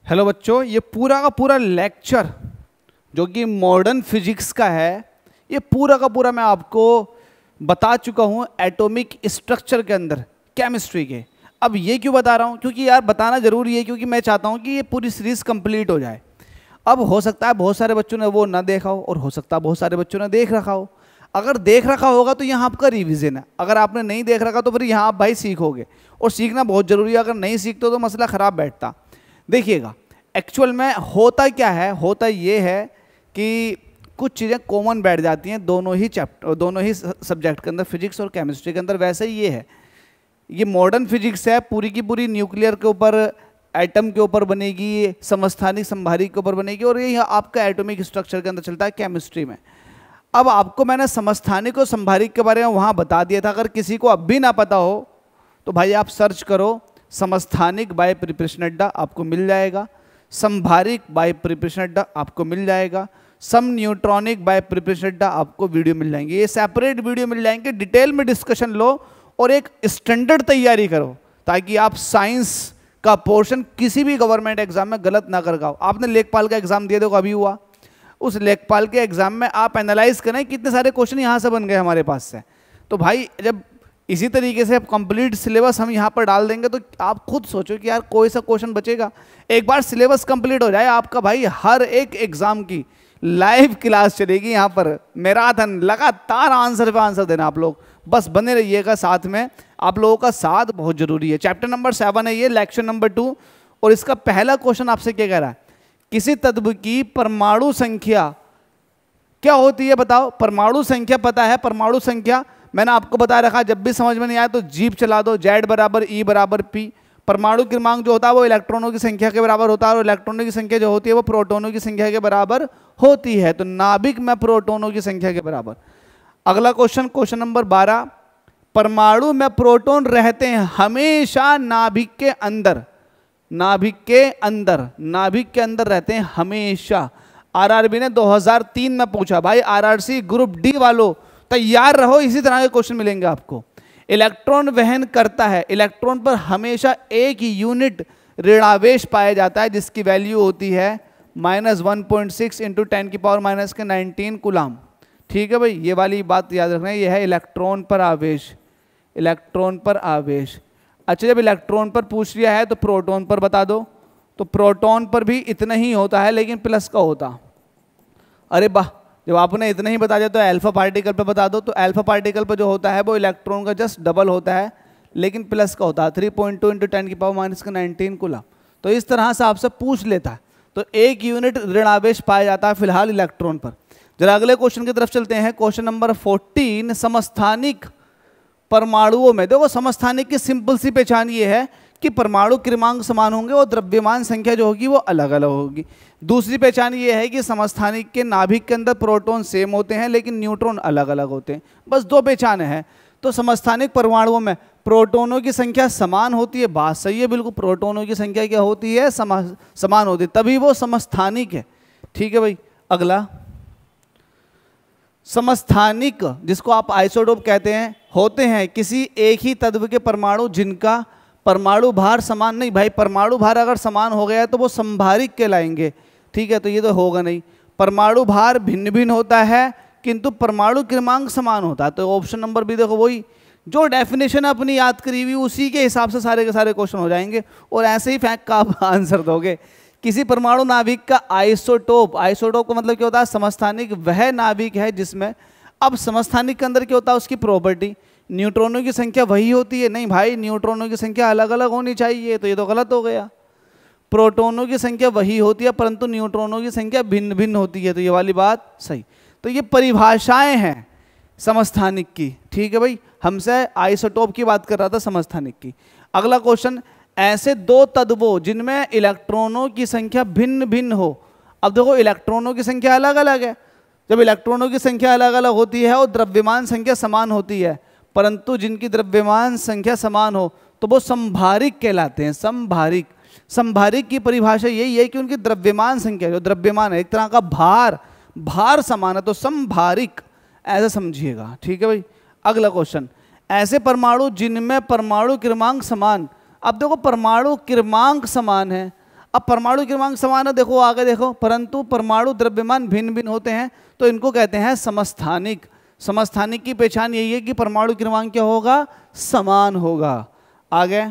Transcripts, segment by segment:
Hello बच्चों, ये पूरा का पूरा लेक्चर जो कि मॉडर्न फिजिक्स का है, ये पूरा का पूरा मैं आपको बता चुका हूँ एटॉमिक स्ट्रक्चर के अंदर केमिस्ट्री के। अब ये क्यों बता रहा हूँ? क्योंकि यार बताना ज़रूरी है, क्योंकि मैं चाहता हूँ कि ये पूरी सीरीज़ कंप्लीट हो जाए। अब हो सकता है बहुत सारे बच्चों ने वो ना देखा हो और हो सकता है बहुत सारे बच्चों ने देख रखा हो। अगर देख रखा होगा तो यहाँ आपका रिवीजन है, अगर आपने नहीं देख रखा तो फिर यहाँ आप भाई सीखोगे, और सीखना बहुत ज़रूरी है। अगर नहीं सीखते तो मसला ख़राब बैठता। देखिएगा एक्चुअल में होता क्या है, होता ये है कि कुछ चीज़ें कॉमन बैठ जाती हैं दोनों ही सब्जेक्ट के अंदर, फिजिक्स और केमिस्ट्री के अंदर। वैसे ही ये है, ये मॉडर्न फिजिक्स है, पूरी की पूरी न्यूक्लियर के ऊपर, एटम के ऊपर बनेगी, समस्थानिक संभारिक के ऊपर बनेगी, और ये आपका एटॉमिक स्ट्रक्चर के अंदर चलता है केमिस्ट्री में। अब आपको मैंने समस्थानिक और संभारिक के बारे में वहाँ बता दिया था। अगर किसी को अब भी ना पता हो तो भाई आप सर्च करो समस्थानिक बाय प्रिपरेशन अड्डा, आपको मिल जाएगा। संभारिक बाय प्रिपरेशन अड्डा आपको मिल जाएगा। सम न्यूट्रॉनिक बाय प्रिपरेशन अड्डा आपको वीडियो मिल जाएंगे। ये सेपरेट वीडियो मिल जाएंगे, डिटेल में डिस्कशन लो और एक स्टैंडर्ड तैयारी करो, ताकि आप साइंस का पोर्शन किसी भी गवर्नमेंट एग्जाम में गलत ना कर पाओ। आपने लेखपाल का एग्जाम दिया, देखो अभी हुआ, उस लेखपाल के एग्जाम में आप एनालाइज करें कितने सारे क्वेश्चन यहाँ से बन गए हमारे पास से। तो भाई जब इसी तरीके से कंप्लीट सिलेबस हम यहाँ पर डाल देंगे तो आप खुद सोचो कि यार कोई सा क्वेश्चन बचेगा। एक बार सिलेबस कंप्लीट हो जाए आपका, भाई हर एक एग्जाम की लाइव क्लास चलेगी यहाँ पर, मैराथन, लगातार आंसर पे आंसर देना। आप लोग बस बने रहिएगा साथ में, आप लोगों का साथ बहुत जरूरी है। चैप्टर नंबर 7 है ये, लेक्चर नंबर 2, और इसका पहला क्वेश्चन आपसे क्या कह रहा है? किसी तत्व की परमाणु संख्या क्या होती है बताओ। परमाणु संख्या पता है, परमाणु संख्या मैंने आपको बता रखा, जब भी समझ में नहीं आया तो जीप चला दो, Z बराबर E बराबर P। परमाणु क्रमांक जो होता है वो इलेक्ट्रॉनों की संख्या के बराबर होता है, और इलेक्ट्रॉनों की संख्या जो होती है वो प्रोटॉनों की संख्या के बराबर होती है। तो नाभिक में प्रोटॉनों की संख्या के बराबर। अगला क्वेश्चन, क्वेश्चन नंबर 12, परमाणु में प्रोटॉन रहते हैं हमेशा नाभिक के अंदर, नाभिक के अंदर, नाभिक के अंदर रहते हैं हमेशा। आरआरबी ने 2003 में पूछा। भाई आरआरसी ग्रुप डी वालों तैयार रहो, इसी तरह के क्वेश्चन मिलेंगे आपको। इलेक्ट्रॉन वहन करता है, इलेक्ट्रॉन पर हमेशा एक यूनिट ऋणावेश पाया जाता है जिसकी वैल्यू होती है -1.6 इंटू 10⁻⁻⁹ कूलाम। ठीक है भाई, ये वाली बात याद रखना है, ये है इलेक्ट्रॉन पर आवेश, इलेक्ट्रॉन पर आवेश। अच्छा, जब इलेक्ट्रॉन पर पूछ लिया है तो प्रोटॉन पर बता दो। तो प्रोटॉन पर भी इतना ही होता है, लेकिन प्लस का होता। अरे वाह, जब आपने इतना ही बता दिया तो अल्फा पार्टिकल पर बता दो। तो अल्फा पार्टिकल पर जो होता है वो इलेक्ट्रॉन का जस्ट डबल होता है, लेकिन प्लस का होता है, 3.2 इंटू 10⁻⁻⁹ कूलाम। तो इस तरह से आपसे पूछ लेता है। तो एक यूनिट ऋणावेश पाया जाता है फिलहाल इलेक्ट्रॉन पर। जरा अगले क्वेश्चन की तरफ चलते हैं। क्वेश्चन नंबर 14, समस्थानिक परमाणुओं में, देखो समस्थानिक की सिंपल सी पहचान ये है कि परमाणु क्रमांक समान होंगे और द्रव्यमान संख्या जो होगी वो अलग अलग होगी। दूसरी पहचान ये है कि समस्थानिक के नाभिक के अंदर प्रोटॉन सेम होते हैं लेकिन न्यूट्रॉन अलग अलग होते हैं। बस दो पहचान है। तो समस्थानिक परमाणुओं में प्रोटॉनों की संख्या समान होती है, बात सही है बिल्कुल, प्रोटॉनों की संख्या क्या होती है? समान होती है, तभी वो समस्थानिक है। ठीक है भाई, अगला समस्थानिक जिसको आप आइसोटोप कहते हैं, होते हैं किसी एक ही तत्व के परमाणु जिनका परमाणु भार समान नहीं। भाई परमाणु भार अगर समान हो गया तो वो संभारिक कहलाएंगे। ठीक है, तो ये तो होगा नहीं। परमाणु भार भिन्न भिन्न होता है किंतु परमाणु क्रमांक समान होता है। तो ऑप्शन नंबर भी देखो, वही जो डेफिनेशन अपनी याद करी हुई उसी के हिसाब से सारे के सारे क्वेश्चन हो जाएंगे, और ऐसे ही फैक्ट का आप आंसर दोगे। किसी परमाणु नाभिक का आइसोटोप, आइसोटोप का मतलब क्या होता है? समस्थानिक वह नाभिक है जिसमें, अब समस्थानिक के अंदर क्या होता है? उसकी प्रॉपर्टी, न्यूट्रॉनों की संख्या वही होती है। नहीं भाई, न्यूट्रॉनों की संख्या अलग अलग होनी चाहिए, तो ये तो गलत हो गया। प्रोटॉनों की संख्या वही होती है परंतु न्यूट्रॉनों की संख्या भिन्न भिन्न होती है, तो ये वाली बात सही। तो ये परिभाषाएं हैं समस्थानिक की। ठीक है भाई, हमसे आइसोटोप की बात कर रहा था, समस्थानिक की। अगला क्वेश्चन, ऐसे दो तत्वों जिनमें इलेक्ट्रॉनों की संख्या भिन्न भिन्न हो। अब देखो इलेक्ट्रॉनों की संख्या अलग अलग है। जब इलेक्ट्रॉनों की संख्या अलग अलग होती है और द्रव्यमान संख्या समान होती है, परंतु जिनकी द्रव्यमान संख्या समान हो तो वो संभारिक कहलाते हैं। संभारिक, संभारिक की परिभाषा यही है कि उनकी द्रव्यमान संख्या, जो द्रव्यमान है एक तरह का भार, भार समान है, तो संभारिक ऐसा समझिएगा। ठीक है भाई, अगला क्वेश्चन, ऐसे परमाणु जिनमें परमाणु क्रमांक समान। अब देखो परमाणु क्रमांक समान है, अब परमाणु क्रमांक समान है, देखो आगे देखो, परंतु परमाणु द्रव्यमान भिन्न भिन्न होते हैं, तो इनको कहते हैं समस्थानिक। समस्थानिक की पहचान यही है कि परमाणु क्रमांक क्या होगा, समान होगा। आगे,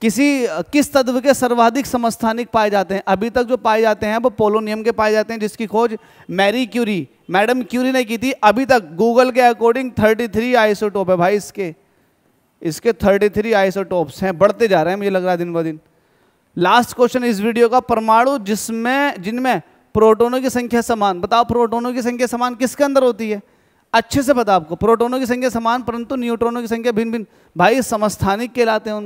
किस तत्व के सर्वाधिक समस्थानिक पाए जाते हैं? अभी तक जो पाए जाते हैं वो पोलोनियम के पाए जाते हैं, जिसकी खोज मैरी क्यूरी, मैडम क्यूरी ने की थी। अभी तक गूगल के अकॉर्डिंग 33 आइसोटोप है भाई, इसके 33 आइसोटोप्स हैं, बढ़ते जा रहे हैं मुझे लग रहा है दिन ब दिन। लास्ट क्वेश्चन इस वीडियो का, परमाणु जिनमें प्रोटोनों की संख्या समान, बताओ प्रोटोनों की संख्या समान किसके अंदर होती है? अच्छे से पता आपको, प्रोटोनों की संख्या समान परंतु न्यूट्रॉनों की संख्या भिन्न भिन्न, भाई समस्थानिक कहलाते हैं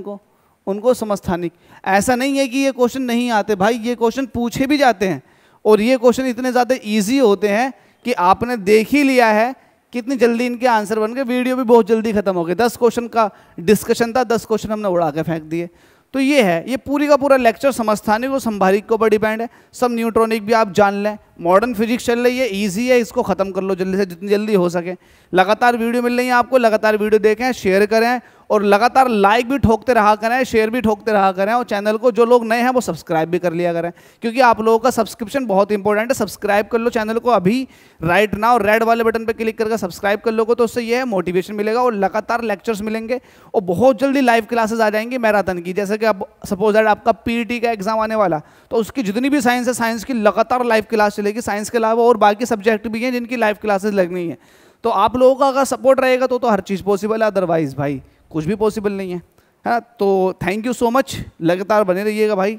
उनको समस्थानिक। ऐसा नहीं है कि ये क्वेश्चन नहीं आते भाई, ये क्वेश्चन पूछे भी जाते हैं, और ये क्वेश्चन इतने ज़्यादा इजी होते हैं कि आपने देख ही लिया है कितनी जल्दी इनके आंसर बन गए। वीडियो भी बहुत जल्दी खत्म हो गई, 10 क्वेश्चन का डिस्कशन था, 10 क्वेश्चन हमने उड़ा के फेंक दिए। तो ये है, ये पूरी का पूरा लेक्चर समस्थानिक और संभारिक के ऊपर डिपेंड है। सब न्यूट्रॉनिक भी आप जान लें, मॉडर्न फिजिक्स चल रही है, इजी है, इसको खत्म कर लो जल्दी से जितनी जल्दी हो सके। लगातार वीडियो मिल रही है आपको, लगातार वीडियो देखें, शेयर करें, और लगातार लाइक भी ठोकते रहा करें, शेयर भी ठोकते रहा करें, और चैनल को जो लोग नए हैं वो सब्सक्राइब भी कर लिया करें, क्योंकि आप लोगों का सब्सक्रिप्शन बहुत इंपॉर्टेंट है। सब्सक्राइब कर लो चैनल को अभी, राइट नाउ रेड वाले बटन पे क्लिक करके सब्सक्राइब कर लोगे तो उससे ये है मोटिवेशन मिलेगा, और लगातार लेक्चर्स मिलेंगे, और बहुत जल्दी लाइव क्लासेस आ जाएंगी मैराथन की। जैसे कि अब सपोज दैट आपका पीईटी का एग्जाम आने वाला, तो उसकी जितनी भी साइंस है, साइंस की लगातार लाइव क्लास चलेगी। साइंस के अलावा और बाकी सब्जेक्ट भी हैं जिनकी लाइव क्लासेस लगनी है। तो आप लोगों का अगर सपोर्ट रहेगा तो हर चीज़ पॉसिबल है, अदरवाइज भाई कुछ भी पॉसिबल नहीं है, है ना। तो थैंक यू सो मच, लगातार बने रहिएगा भाई।